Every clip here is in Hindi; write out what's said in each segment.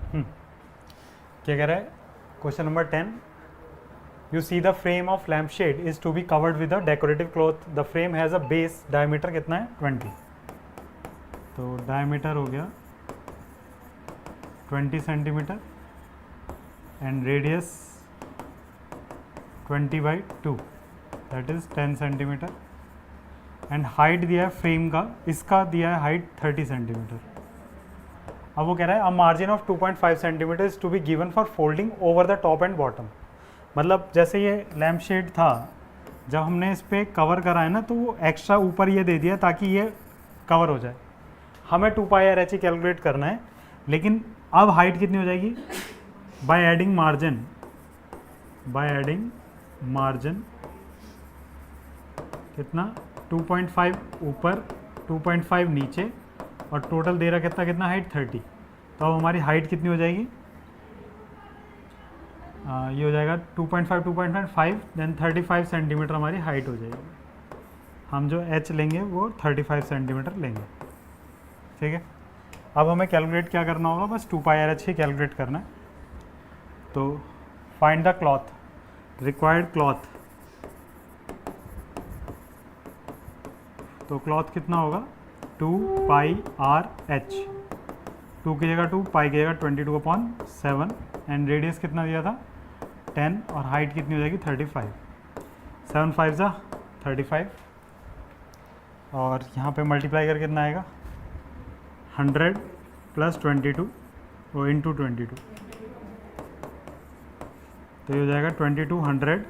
क्या कह रहा है question number 10, you see the frame of lamp shade is to be covered with a decorative cloth, the frame has a base diameter कितना है 20, तो डायमीटर हो गया 20 centimetre and radius 20/2 that is 10 centimetre and height दिया है फ्रेम का, इसका दिया है हाइट 30 सेंटीमीटर। अब वो कह रहा है a margin of 2.5 centimetre is to be given for folding over the top and bottom. मतलब जैसे ये लैम्प शेड था, जब हमने इस पर कवर करा है ना, तो वो एक्स्ट्रा ऊपर ये दे दिया ताकि ये कवर हो जाए। हमें 2πr/h कैलकुलेट करना है, लेकिन अब हाइट कितनी हो जाएगी बाय एडिंग मार्जिन कितना 2.5 ऊपर 2.5 नीचे और टोटल दे रहा कितना हाइट 30। तो अब हमारी हाइट कितनी हो जाएगी, ये हो जाएगा 2.5 देन 35 सेंटीमीटर हमारी हाइट हो जाएगी। हम जो h लेंगे वो 35 सेंटीमीटर लेंगे, ठीक है। अब हमें कैलकुलेट क्या करना होगा, बस 2πr/h ही कैलकुलेट करना है। तो find the cloth, required cloth, तो क्लॉथ कितना होगा 2πr/h, 2 की जगह 2, पाई की जगह 22/7 एंड रेडियस कितना दिया था 10 और हाइट कितनी हो जाएगी 35, 7 5 जा 35 और यहाँ पे मल्टीप्लाई करके कितना आएगा 100 + 22 और इंटू 22, तो ये हो जाएगा 2200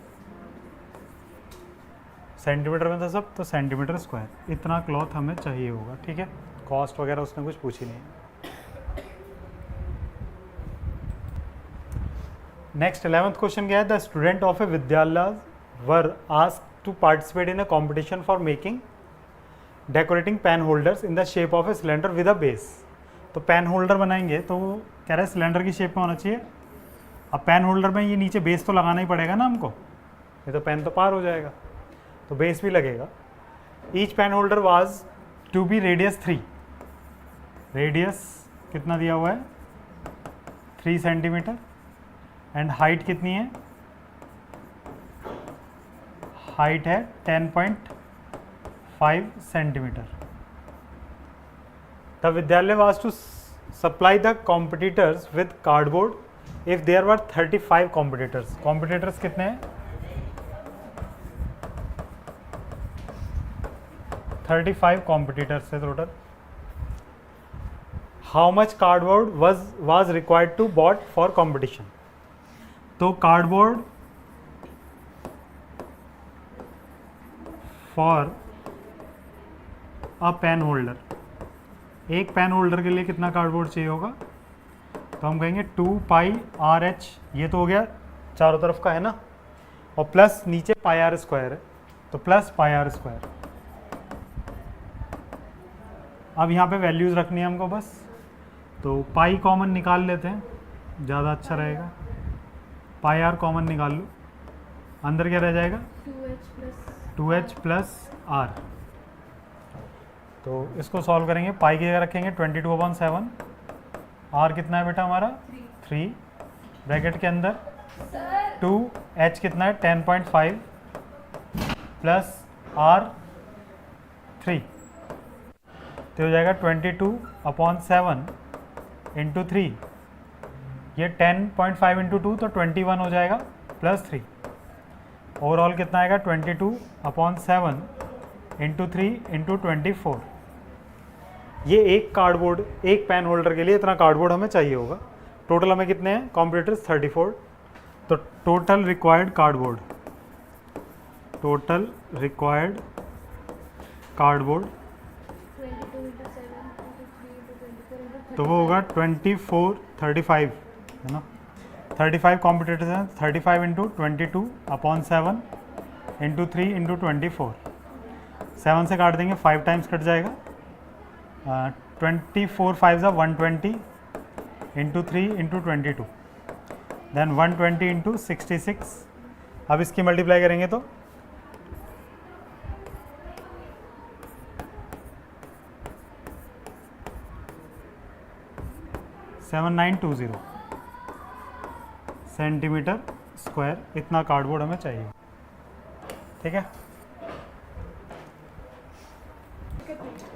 सेंटीमीटर में था सब, तो सेंटीमीटर स्क्वायर। इतना क्लॉथ हमें चाहिए होगा, ठीक है। कॉस्ट वगैरह उसने कुछ पूछी नहीं है। नेक्स्ट 11th क्वेश्चन क्या है, द स्टूडेंट ऑफ ए विद्यालय were asked to participate in a competition for making decorating pen holders in the shape of a cylinder with a base. तो पेन होल्डर बनाएंगे तो वो कह रहे हैं सिलेंडर की शेप में होना चाहिए। अब पेन होल्डर में ये नीचे बेस तो लगाना ही पड़ेगा ना हमको, ये तो पेन तो पार हो जाएगा, तो बेस भी लगेगा। Each pen holder was to be radius 3, radius कितना दिया हुआ है 3 सेंटीमीटर एंड हाइट कितनी है, हाइट है 10.5 सेंटीमीटर। द विद्यालय was to supply the competitors with cardboard if there were 35 competitors. Competitors कितने हैं 35 कॉम्पिटिटर्स है total. How much cardboard was required to bought for competition. तो cardboard for a pen holder, एक पेन होल्डर के लिए कितना कार्डबोर्ड चाहिए होगा, तो हम कहेंगे 2πr/h, ये तो हो गया चारों तरफ का है ना, और प्लस नीचे πr² है, तो प्लस πr²। अब यहाँ पे वैल्यूज़ रखनी है हमको बस, तो पाई कॉमन निकाल लेते हैं, ज़्यादा अच्छा रहेगा। πr कॉमन निकाल लो, अंदर क्या रह जाएगा 2h + r। तो इसको सॉल्व करेंगे, पाई की जगह रखेंगे 22/7, r कितना है बेटा हमारा 3, ब्रैकेट के अंदर 2h कितना है 10.5 प्लस r 3, तो हो जाएगा 22/7 इंटू 3, ये 10.5 इंटू 2 तो 21 हो जाएगा प्लस 3। ओवरऑल कितना आएगा 22/7 इंटू 3 इंटू 24। ये एक कार्डबोर्ड, एक पेन होल्डर के लिए इतना कार्डबोर्ड हमें चाहिए होगा। टोटल हमें कितने हैं कॉम्पिटिटर्स 34, तो total required cardboard, total required cardboard तो वो होगा 35 है ना, 35 कॉम्पिटिटर्स हैं, 35 इंटू 22/7 इंटू 3 इंटू 24, 7 से काट देंगे 5 टाइम्स कट जाएगा, 24 5 ज़ा 120 इंटू 3 इंटू 22, देन 120 इंटू 66। अब इसकी मल्टीप्लाई करेंगे तो 7 7920 सेंटीमीटर स्क्वायर, इतना कार्डबोर्ड हमें चाहिए। ठीक है,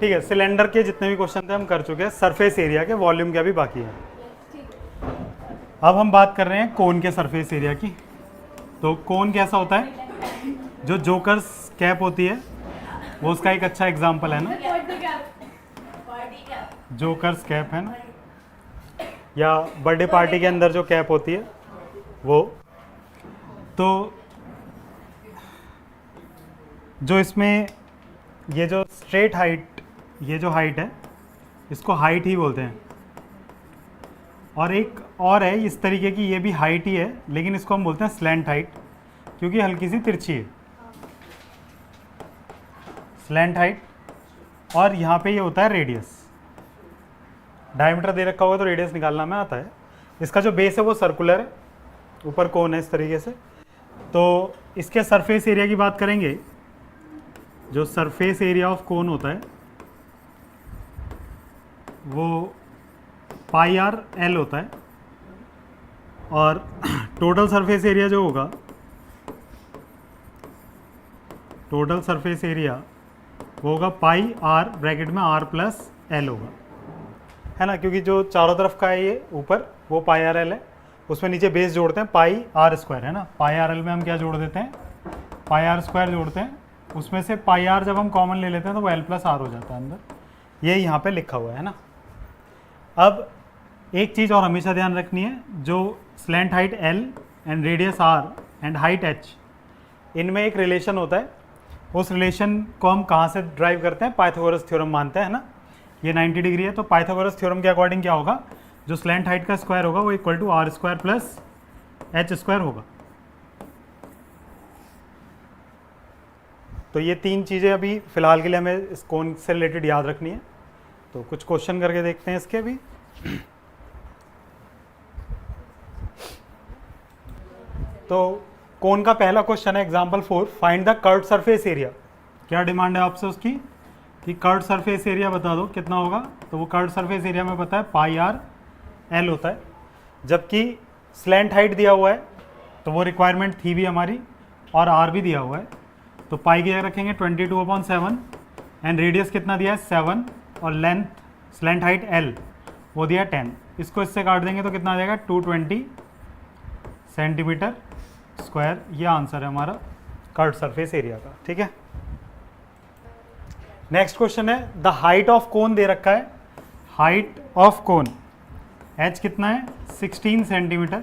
ठीक है। सिलेंडर के जितने भी क्वेश्चन थे हम कर चुके हैं, सरफेस एरिया के, वॉल्यूम के अभी बाकी है। अब हम बात कर रहे हैं कोन के सरफेस एरिया की। तो कोन कैसा होता है, जो जोकर्स कैप होती है वो उसका एक अच्छा एग्जांपल है ना, जोकर्स कैप है ना, या बर्थडे पार्टी के अंदर जो कैप होती है वो। तो जो इसमें ये जो स्ट्रेट हाइट, ये जो हाइट है इसको हाइट ही बोलते हैं, और एक और है इस तरीके की, ये भी हाइट ही है लेकिन इसको हम बोलते हैं स्लैंट हाइट, क्योंकि हल्की सी तिरछी है, स्लैंट हाइट। और यहाँ पे ये होता है रेडियस, डायमीटर दे रखा होगा तो रेडियस निकालना में आता है। इसका जो बेस है वो सर्कुलर है, ऊपर कोन है इस तरीके से। तो इसके सरफेस एरिया की बात करेंगे, जो सरफेस एरिया ऑफ कोन होता है वो पाई आर एल होता है, और टोटल सरफेस एरिया जो होगा, टोटल सरफेस एरिया वो होगा पाई आर ब्रैकेट में आर प्लस एल होगा, है ना, क्योंकि जो चारों तरफ का है ये ऊपर वो पाई आर एल है, उसमें नीचे बेस जोड़ते हैं पाई आर स्क्वायर, है ना। पाई आर एल में हम क्या जोड़ देते हैं, पाई आर स्क्वायर जोड़ते हैं, उसमें से पाई आर जब हम कॉमन ले लेते हैं तो वो एल प्लस आर हो जाता है अंदर, ये यहाँ पे लिखा हुआ है ना। अब एक चीज़ और हमेशा ध्यान रखनी है, जो slant height L and radius R and height H, इनमें एक रिलेशन होता है, उस रिलेशन को हम कहाँ से ड्राइव करते हैं, पाइथागोरस थ्योरम मानते हैं ना। ये 90 डिग्री है, तो पाइथागोरस थ्योरम के अकॉर्डिंग क्या होगा, जो स्लैंट हाइट का स्क्वायर होगा वो equal to R square plus H square होगा। तो ये तीन चीज़ें अभी फ़िलहाल के लिए हमें इस कोन से रिलेटेड याद रखनी है। तो कुछ क्वेश्चन करके देखते हैं इसके भी। तो कोन का पहला क्वेश्चन है example 4, find the curved surface area. क्या डिमांड है आपसे उसकी कि कर्व्ड सरफेस एरिया बता दो कितना होगा। तो वो कर्व्ड सरफेस एरिया में पता है पाई आर एल होता है, जबकि स्लैंट हाइट दिया हुआ है तो वो रिक्वायरमेंट थी भी हमारी, और आर भी दिया हुआ है। तो पाई की जगह रखेंगे 22/7 एंड रेडियस कितना दिया है 7, और लेंथ स्लैंट हाइट एल वो दिया 10। इसको इससे काट देंगे तो कितना आ जाएगा 220 सेंटीमीटर स्क्वायर। ये आंसर है हमारा कर्व्ड सरफेस एरिया का। ठीक है, नेक्स्ट क्वेश्चन है द हाइट ऑफ कोन दे रखा है, हाइट ऑफ कोन एच कितना है 16 सेंटीमीटर,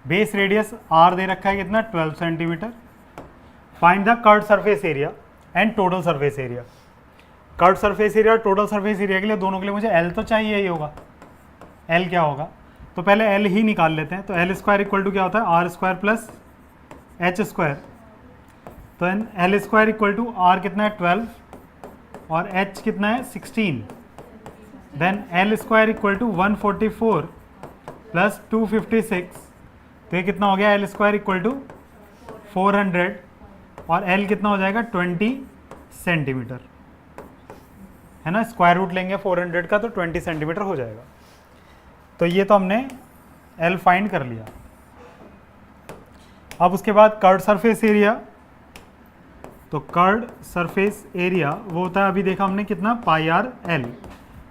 बेस रेडियस आर दे रखा है कितना 12 centimetre. Find the curved surface area and total surface area. Curved surface area और टोटल सरफेस एरिया के लिए दोनों के लिए मुझे एल तो चाहिए ही होगा। एल क्या होगा, तो पहले एल ही निकाल लेते हैं। तो एल स्क्वायर इक्वल टू क्या होता है R square plus H square. तो L square equal to R कितना है 12 और एच कितना है 16। Then L square equal to 144 plus 256। तो ये कितना हो गया एल स्क्वायर इक्वल टू 400 और एल कितना हो जाएगा 20 सेंटीमीटर, है ना। स्क्वायर रूट लेंगे 400 का तो 20 सेंटीमीटर हो जाएगा। तो ये तो हमने एल फाइंड कर लिया। अब उसके बाद कर्व्ड सरफेस एरिया। तो कर्व्ड सरफेस एरिया वो होता है, अभी देखा हमने कितना पाई आर एल।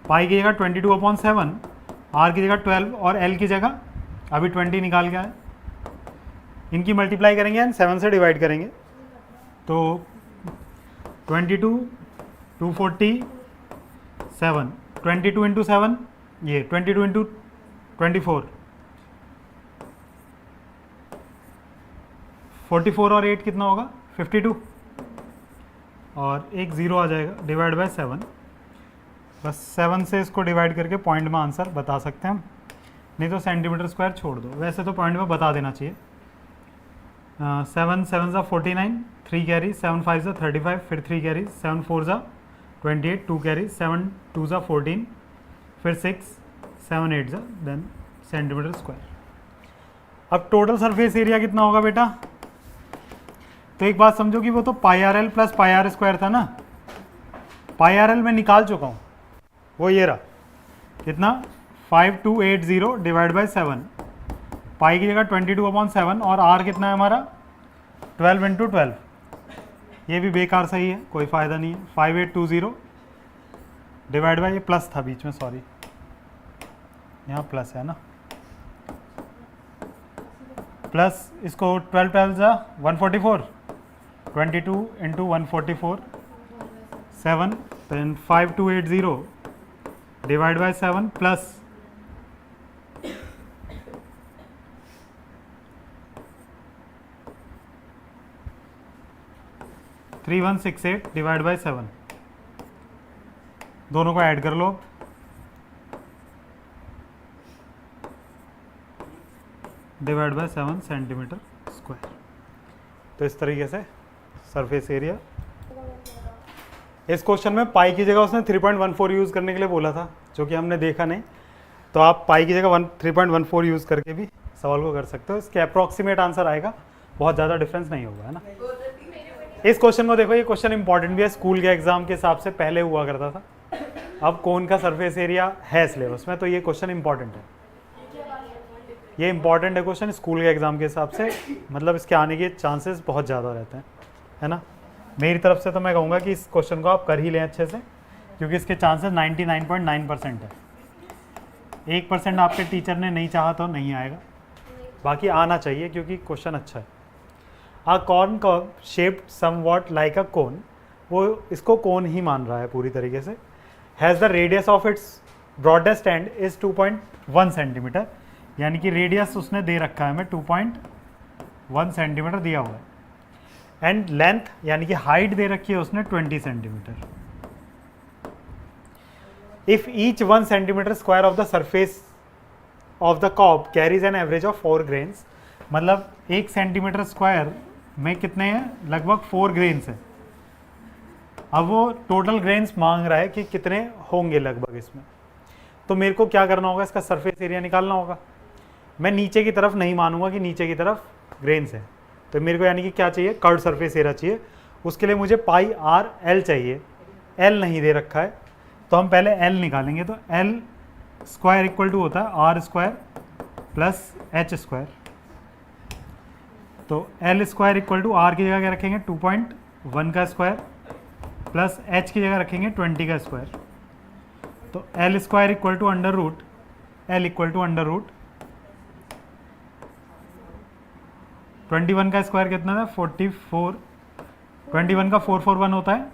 पाई की जगह 22/7, आर की जगह 12 और एल की जगह अभी 20 निकाल गया है। इनकी मल्टीप्लाई करेंगे एंड 7 से डिवाइड करेंगे। तो 22 247 22 इंटू 7 ये 22 इंटू 24 44 और 8 कितना होगा 52 और एक ज़ीरो आ जाएगा डिवाइड बाय 7। बस 7 से इसको डिवाइड करके पॉइंट में आंसर बता सकते हैं हम, नहीं तो सेंटीमीटर स्क्वायर छोड़ दो। वैसे तो पॉइंट में बता देना चाहिए। 7 7 ज़ा 49, 3 कैरी, 7 5 ज़ा 35, फिर 3 कैरी, 7 4 ज़ा 28, 2 कैरी, 7 2 ज़ा 14, फिर 6 7 8 ज़ा देन सेंटीमीटर स्क्वायर। अब टोटल सरफेस एरिया कितना होगा बेटा, तो एक बात समझो कि वो तो pi R L plus pi R square था ना। पाई आर एल मैं निकाल चुका हूँ, वो ये रहा कितना 5280 डिवाइड बाई 7, पाई की जगह 22/7 और r कितना है हमारा 12 इंटू 12, ये भी बेकार सही है, कोई फ़ायदा नहीं है। 5820 डिवाइड बाई, ये प्लस था बीच में, सॉरी यहाँ प्लस है ना, प्लस इसको 12 12 जा 144, 22 into 144 7, then 5280 divide by 7 plus 3168 divide by 7, दोनों को ऐड कर लो। Divide by 7 centimetre square. तो इस तरीके से सरफेस एरिया। इस क्वेश्चन में पाई की जगह उसने 3.14 यूज़ करने के लिए बोला था, जो कि हमने देखा नहीं, तो आप पाई की जगह 3.14 यूज़ करके भी सवाल को कर सकते हो। इसके अप्रॉक्सीमेट आंसर आएगा, बहुत ज़्यादा डिफरेंस नहीं होगा, है ना। इस क्वेश्चन को देखो, ये क्वेश्चन इंपॉर्टेंट भी है, स्कूल के एग्जाम के हिसाब से पहले हुआ करता था, अब कौन का सरफेस एरिया है सिलेबस में, तो ये क्वेश्चन इंपॉर्टेंट है, ये इंपॉर्टेंट है क्वेश्चन स्कूल के एग्जाम के हिसाब से, मतलब इसके आने के चांसेस बहुत ज़्यादा रहते हैं, है ना। मेरी तरफ से तो मैं कहूँगा कि इस क्वेश्चन को आप कर ही लें अच्छे से, क्योंकि इसके चांसेस 99.9% है। 1% आपके टीचर ने नहीं चाहा तो नहीं आएगा, बाकी आना चाहिए क्योंकि क्वेश्चन अच्छा है। A corn curve shaped somewhat like a cone, वो इसको कोन ही मान रहा है पूरी तरीके से। Has the radius of it's broadest and is 2.1 centimetre, यानी कि रेडियस उसने दे रखा है हमें 2.1 सेंटीमीटर दिया हुआ है। एंड लेंथ यानी कि हाइट दे रखी है उसने 20 centimetre. If each 1 centimetre square of the surface of the cob carries an average of 4 grains, मतलब 1 सेंटीमीटर स्क्वायर में कितने हैं, लगभग 4 ग्रेन्स है। अब वो टोटल ग्रेन्स मांग रहा है कि कितने होंगे लगभग इसमें, तो मेरे को क्या करना होगा, इसका सरफेस एरिया निकालना होगा। मैं नीचे की तरफ नहीं मानूंगा कि नीचे की तरफ ग्रेन्स है, तो मेरे को यानी कि क्या चाहिए, कर्व सरफेस एरिया चाहिए। उसके लिए मुझे पाई आर एल चाहिए, एल नहीं दे रखा है, तो हम पहले एल निकालेंगे। तो एल स्क्वायर इक्वल टू होता है R square plus H square. तो L square equal to R की जगह क्या रखेंगे 2.1 का स्क्वायर प्लस एच की जगह रखेंगे 20 का स्क्वायर। तो L square equal to under root L equal to under root 21 का स्क्वायर कितना था 44, 21 का 441 होता है,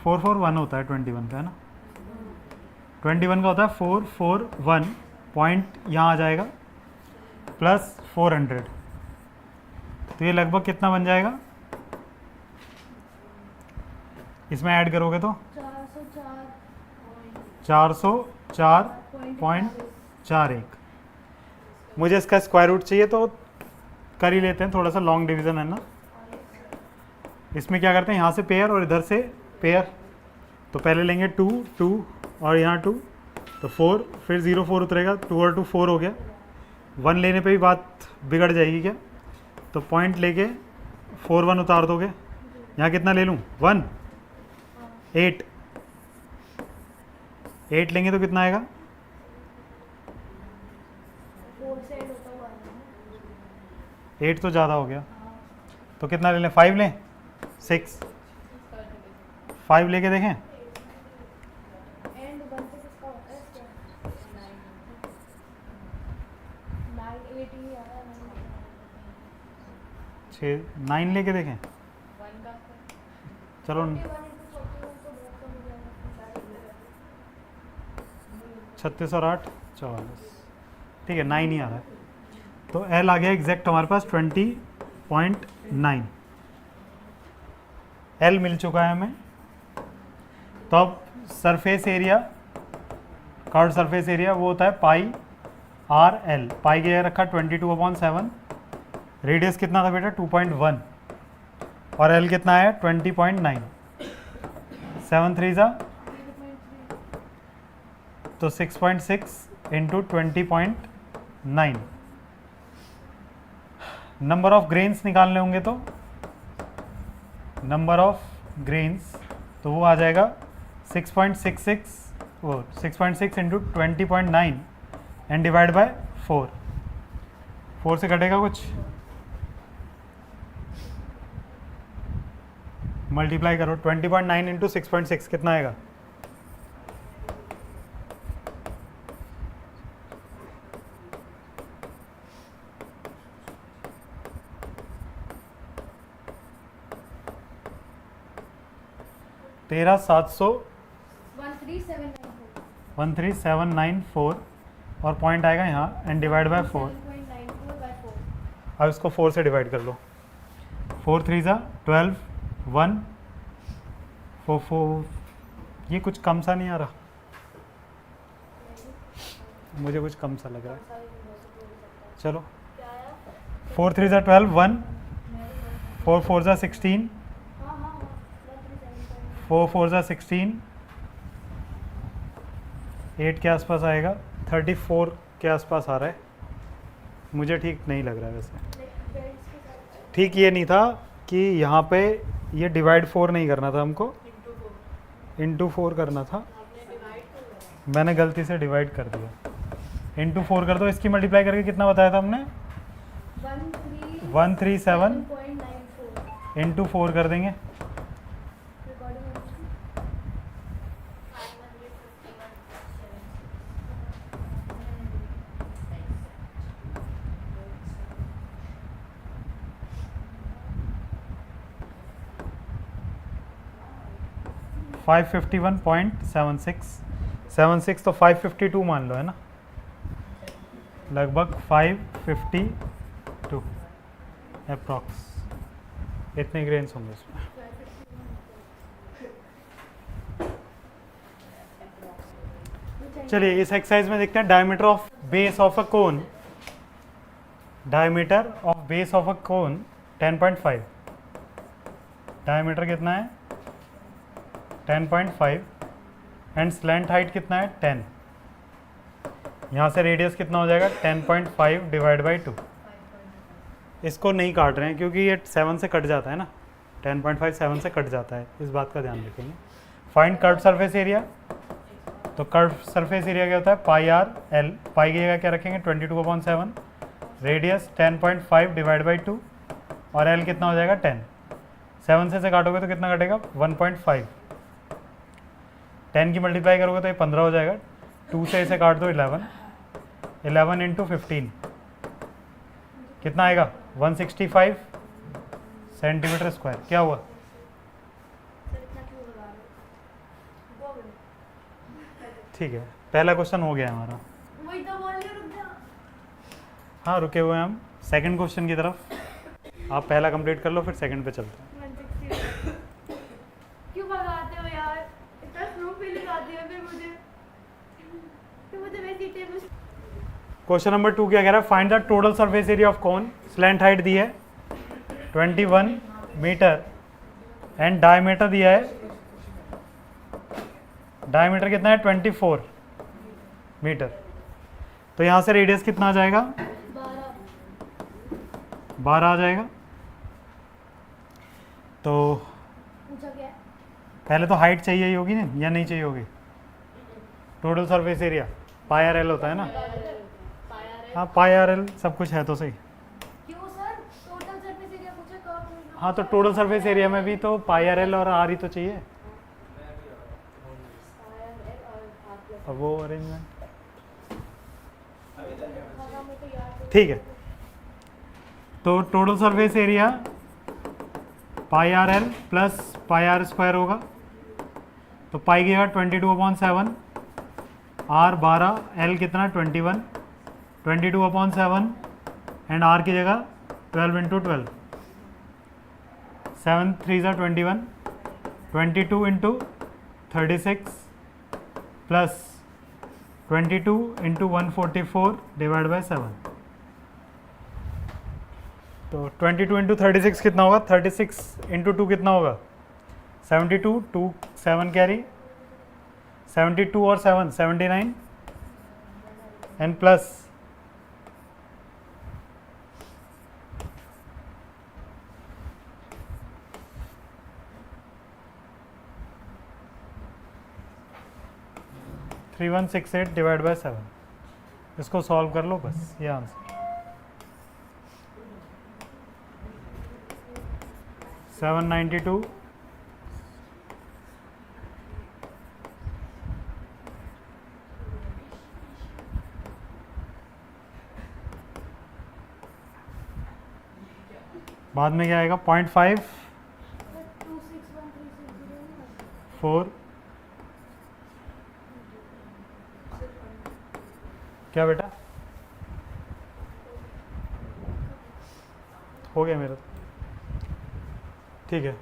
441 होता है 21 का, है ना। 21 का होता है 441 पॉइंट, यहाँ आ जाएगा प्लस 400, तो ये लगभग कितना बन जाएगा, इसमें ऐड करोगे तो 404.41। मुझे इसका स्क्वायर रूट चाहिए, तो कर ही लेते हैं, थोड़ा सा लॉन्ग डिवीज़न है ना। इसमें क्या करते हैं, यहाँ से पेयर और इधर से पेयर, तो पहले लेंगे 2 2 और यहाँ 2, तो 4, फिर 0 4 उतरेगा, 2 और 2 4 हो गया। 1 लेने पे भी बात बिगड़ जाएगी क्या, तो पॉइंट लेके 4 1 उतार दोगे, यहाँ कितना ले लूँ 1 8 8 लेंगे तो कितना आएगा, 8 तो ज़्यादा हो गया, तो कितना ले लें 5 लें 6, 5 लेके देखें, 9 लेके देखें, चलो 36 और 8 44, ठीक है 9 ही आ रहा है, तो एल आ गया एग्जैक्ट हमारे पास 20.9, एल मिल चुका है हमें। तो अब surface area, curve surface area वो होता है पाई आर एल, पाई की जगह रखा 22/7, रेडियस कितना था बेटा 2.1 और एल कितना है 20.9, 7 3 जा तो 6.6 इंटू 20.9। नंबर ऑफ ग्रेन्स निकालने होंगे, तो नंबर ऑफ ग्रेन्स तो वो आ जाएगा 6.66 वो 6.6 इंटू 20.9 एंड डिवाइड बाय 4. 4 से कटेगा कुछ, मल्टीप्लाई करो. 20.9 इंटू 6.6 कितना आएगा? तेरह 13794 और पॉइंट आएगा यहाँ एंड डिवाइड बाय 4. अब इसको 4 से डिवाइड कर लो. 4 3 ज़ा 12, 1 4 4. ये कुछ कम सा नहीं आ रहा, मुझे कुछ कम सा लग रहा है. चलो 4 3 ज़ा 12, 1 4 4 ज़ा 16, 4 4 ज़ा 16, 8 के आसपास आएगा. 34 के आसपास आ रहा है, मुझे ठीक नहीं लग रहा है वैसे. ठीक ये नहीं था कि यहाँ पे ये डिवाइड 4 नहीं करना था हमको, इंटू 4 करना था. मैंने गलती से डिवाइड कर दिया. इंटू 4 कर दो. इसकी मल्टीप्लाई करके कितना बताया था हमने? 137 इंटू 4 कर देंगे. फाइव 51.76 तो 552 मान लो, है ना, लगभग 552 अप्रॉक्स. इतने ग्रेन्स होंगे इसमें. चलिए इस एक्सरसाइज में देखते हैं diameter of base of a cone. Diameter of base of a cone 10.5. Diameter कितना है? 10.5 एंड स्लैंट हाइट कितना है? 10. यहाँ से रेडियस कितना हो जाएगा? 10.5 डिवाइड बाई 2. इसको नहीं काट रहे हैं क्योंकि ये 7 से कट जाता है ना. 10.5 7 से कट जाता है, इस बात का ध्यान रखेंगे. Find curve surface area. तो कर्व सरफेस एरिया क्या होता है? पाई आर एल. पाई की जगह क्या रखेंगे? 22/7. रेडियस 10.5 डिवाइड बाई 2 और एल कितना हो जाएगा? 10. 7 से काटोगे तो कितना कटेगा? 1.5. 10 की मल्टीप्लाई करोगे तो ये 15 हो जाएगा. 2 से इसे काट दो 11. 11 इंटू 15 कितना आएगा? 165 सेंटीमीटर स्क्वायर. क्या हुआ? ठीक है, पहला क्वेश्चन हो गया हमारा. हाँ रुके हुए हैं हम सेकंड क्वेश्चन की तरफ. आप पहला कंप्लीट कर लो फिर सेकंड पे चलते हैं. क्यों भगाते हो यार? इतना स्लो फीलिंग आती है फिर मुझे वैसी टेबल. क्वेश्चन नंबर 2 क्या कह रहा है? Find the total surface area of cone. Slant height दी है 21 मीटर एंड डायमीटर दिया है. डायमीटर कितना है? 24 मीटर. तो यहाँ से रेडियस कितना आ जाएगा? 12 आ जाएगा. तो पहले तो हाइट चाहिए ही होगी ना, या नहीं चाहिए होगी? Total surface area pi R L होता है ना. हाँ पाई आर एल सब कुछ है तो सही. क्यों सर? टोटल सरफेस एरिया पूछा कब? हाँ तो टोटल सरफेस एरिया में भी तो पाई आर एल और आर ही तो चाहिए. अब वो अरेंजमेंट ठीक है. तो total surface area pi R L plus pi R square होगा. तो पाई की जगह 22/7, आर 12, एल कितना? 21. 22/7 एंड आर की जगह 12 इंटू 12. 7 3 ज़ा 21. 22 into 36 plus 22 into 144 divide by 7. तो 22 इंटू 36 कितना होगा? 36 इंटू 2 कितना होगा? 72. 2 7 कैरी. 72 और 7 79 एंड प्लस 3168 डिवाइड बाय 7, इसको सॉल्व कर लो बस, ये आंसर। 792 बाद में क्या आएगा 0.5 4 क्या बेटा हो गया मेरा, ठीक है।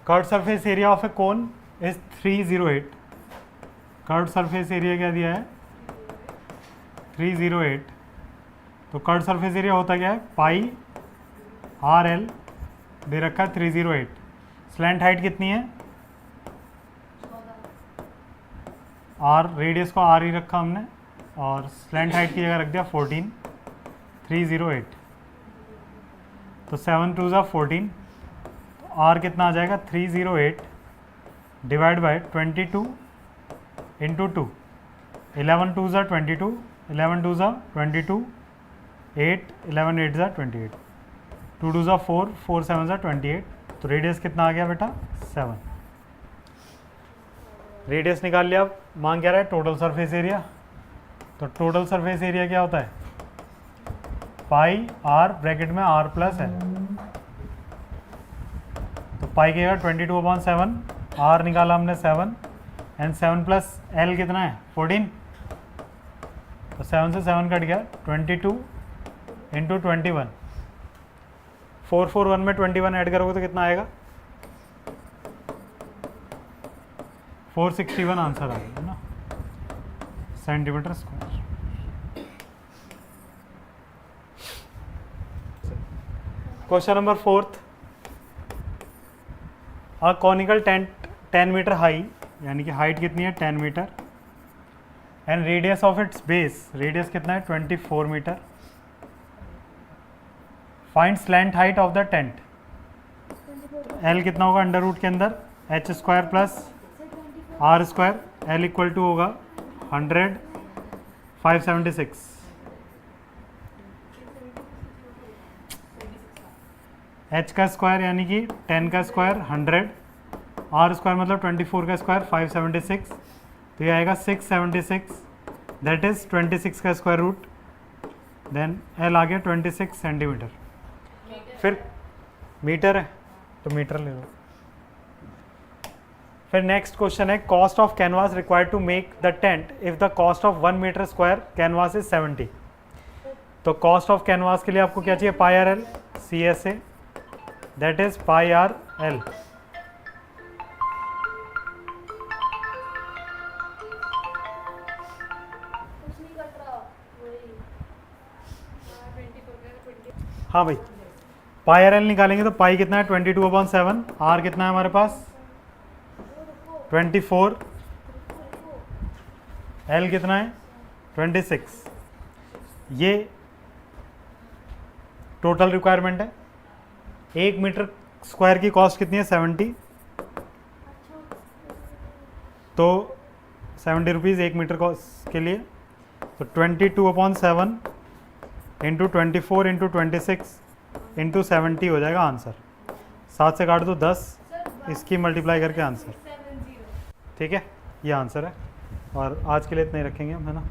Curved surface area of A cone is 308। Curved surface area क्या दिया है 308। तो कर्व्ड सरफेस एरिया होता क्या है पाई आर एल दे रखा है 308। स्लैंट हाइट कितनी है आर, रेडियस को आर ही रखा हमने और स्लैंट हाइट की जगह रख दिया 14, 308। तो 7 2 ज़ा 14, तो आर कितना आ जाएगा 308 डिवाइड बाय 22 इंटू 2, 11 2 ज़ा 22, 11 2 ज़ा 22, 8 11 8 ज़ा 28, 2 2 ज़ा 4, 4 7 ज़ा 28। तो रेडियस कितना आ गया बेटा 7। रेडियस निकाल लिया। अब मांग क्या रहा है टोटल सरफेस एरिया। तो टोटल सरफेस एरिया क्या होता है पाई आर ब्रैकेट में आर प्लस है। तो पाई की जगह 22/7, आर निकाला हमने 7 एंड 7 प्लस एल कितना है 14। तो 7 से 7 कट गया 22 इंटू 21, 441 में 21 ऐड करोगे तो कितना आएगा 461 आंसर आ गया ना centimetre square. Question number 4th, a conical tent 10 metre high, यानी कि हाइट कितनी है 10 metre and radius of its base, radius कितना है 24 metre. Find slant height of the tent. L कितना होगा अंडर रूट के अंदर H square plus R square, L equal to होगा 100 576। एच का स्क्वायर यानी कि 10 का स्क्वायर 100, आर स्क्वायर मतलब 24 का स्क्वायर 576। तो ये आएगा 676, दैट इज 26 का स्क्वायर रूट। देन एल आ गया 26 सेंटीमीटर। फिर मीटर है तो मीटर ले लो। फिर नेक्स्ट क्वेश्चन है cost of canvas required to make the tent if the cost of 1 metre square canvas is 70। तो कॉस्ट ऑफ कैनवास के लिए आपको क्या चाहिए pi R L C S A, that is pi R L. हाँ भाई पाई आर एल निकालेंगे तो पाई कितना है 22/7, आर कितना है हमारे पास 24, एल कितना है 26। ये टोटल रिक्वायरमेंट है। 1 मीटर स्क्वायर की कॉस्ट कितनी है 70, तो 70 रुपीज़ 1 मीटर कॉस्ट के लिए। तो 22/7 इंटू 24 इंटू 26 इंटू 70 हो जाएगा आंसर। 7 से काट दो 10, इसकी मल्टीप्लाई करके आंसर। ठीक है ये आंसर है और आज के लिए इतना ही रखेंगे हम, है ना।